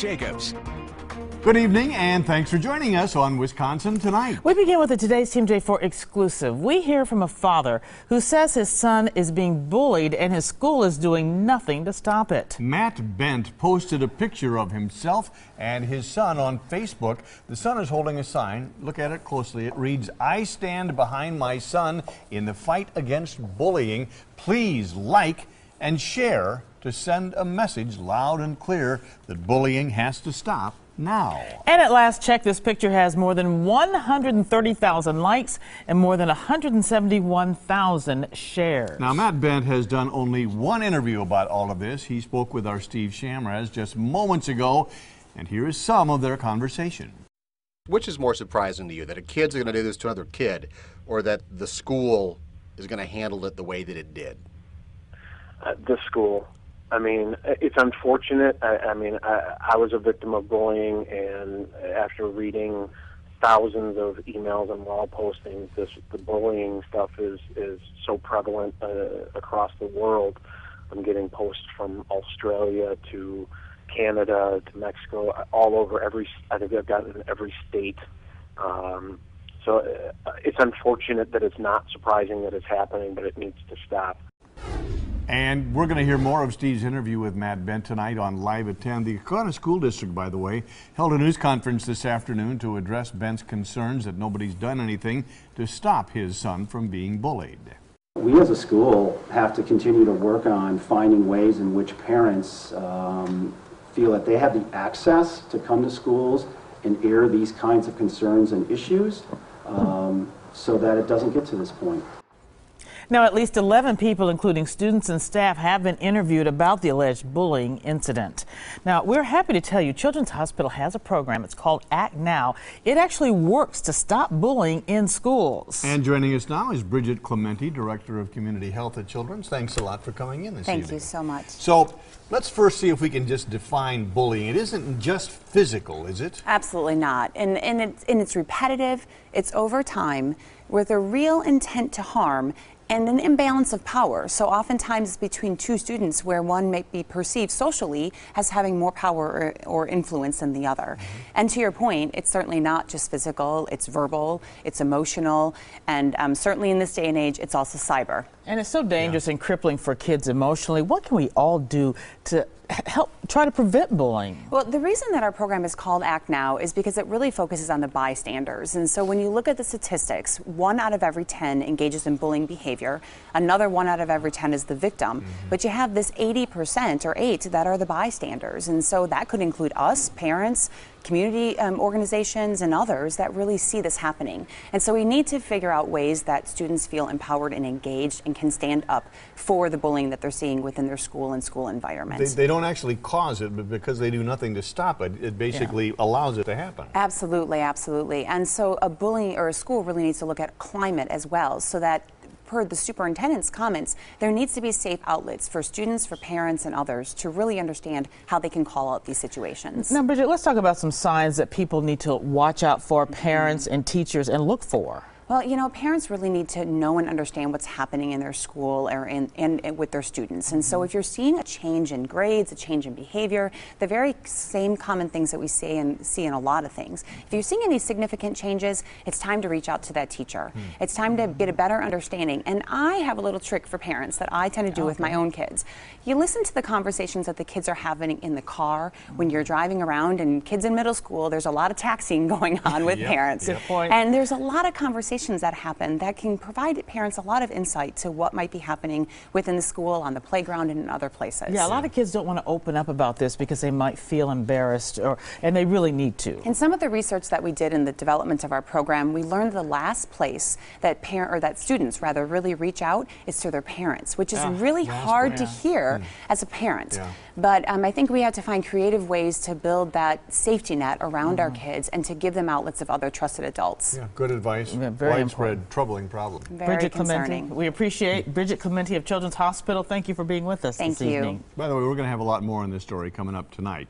Jacobs. Good evening, and thanks for joining us on Wisconsin Tonight. We begin with a Today's TMJ4 exclusive. We hear from a father who says his son is being bullied and his school is doing nothing to stop it. Matt Bent posted a picture of himself and his son on Facebook. The son is holding a sign. Look at it closely. It reads, "I stand behind my son in the fight against bullying. Please like and share to send a message loud and clear that bullying has to stop now." And at last check, this picture has more than 130,000 likes and more than 171,000 shares. Now, Matt Bent has done only one interview about all of this. He spoke with our Steve Shamraz just moments ago, and here is some of their conversation. Which is more surprising to you, that a kid's going to do this to another kid, or that the school is going to handle it the way that it did? The school. I mean, it's unfortunate. I was a victim of bullying, and after reading thousands of emails and wall postings, the bullying stuff is so prevalent across the world. I'm getting posts from Australia to Canada to Mexico, all over I think I've gotten in every state. So it's unfortunate that it's not surprising that it's happening, but it needs to stop. And we're going to hear more of Steve's interview with Matt Bent tonight on Live at 10. The Kaukauna School District, by the way, held a news conference this afternoon to address Bent's concerns that nobody's done anything to stop his son from being bullied. We as a school have to continue to work on finding ways in which parents feel that they have the access to come to schools and air these kinds of concerns and issues so that it doesn't get to this point. Now, at least 11 people, including students and staff, have been interviewed about the alleged bullying incident. Now, we're happy to tell you Children's Hospital has a program. It's called Act Now. It actually works to stop bullying in schools. And joining us now is Bridget Clementi, Director of Community Health at Children's. Thanks a lot for coming in this evening. Thank you so much. So let's first see if we can just define bullying. It isn't just physical, is it? Absolutely not. And it's repetitive, it's over time, with a real intent to harm and an imbalance of power. So oftentimes it's between two students where one may be perceived socially as having more power or influence than the other. And to your point, it's certainly not just physical, it's verbal, it's emotional, and certainly in this day and age, it's also cyber. And it's so dangerous and crippling for kids emotionally. What can we all do to help try to prevent bullying? Well, the reason that our program is called Act Now is because it really focuses on the bystanders. And so when you look at the statistics, 1 out of every 10 engages in bullying behavior. Another 1 out of every 10 is the victim. But you have this 80% or 8 that are the bystanders. And so that could include us, parents, community organizations, and others that really see this happening. And so we need to figure out ways that students feel empowered and engaged and can stand up for the bullying that they're seeing within their school and school environments. They don't actually cause it, but because they do nothing to stop it, it basically allows it to happen. Absolutely, absolutely. And so a bully or a school really needs to look at climate as well, so that per the superintendent's comments, there needs to be safe outlets for students, for parents, and others to really understand how they can call out these situations. Now, Bridget, let's talk about some signs that people need to watch out for, parents and teachers, and look for. Well, you know, parents really need to know and understand what's happening in their school or and with their students. And so if you're seeing a change in grades, a change in behavior, the very same common things that we see in a lot of things. If you're seeing any significant changes, it's time to reach out to that teacher. It's time to get a better understanding. And I have a little trick for parents that I tend to do with my own kids. You listen to the conversations that the kids are having in the car when you're driving around, and kids in middle school, there's a lot of taxiing going on with parents. Good point. And there's a lot of conversations that happen that can provide parents a lot of insight to what might be happening within the school, on the playground, and in other places. Yeah, a lot of kids don't want to open up about this because they might feel embarrassed, and they really need to. In some of the research that we did in the development of our program, we learned the last place that students really reach out is to their parents, which is really hard to hear as a parent. But I think we have to find creative ways to build that safety net around our kids and to give them outlets of other trusted adults. Yeah, good advice. Yeah, very widespread, important. troubling problem. Very Bridget concerning. Clementi, we appreciate Bridget Clementi of Children's Hospital. Thank you for being with us this evening. By the way, we're going to have a lot more on this story coming up tonight.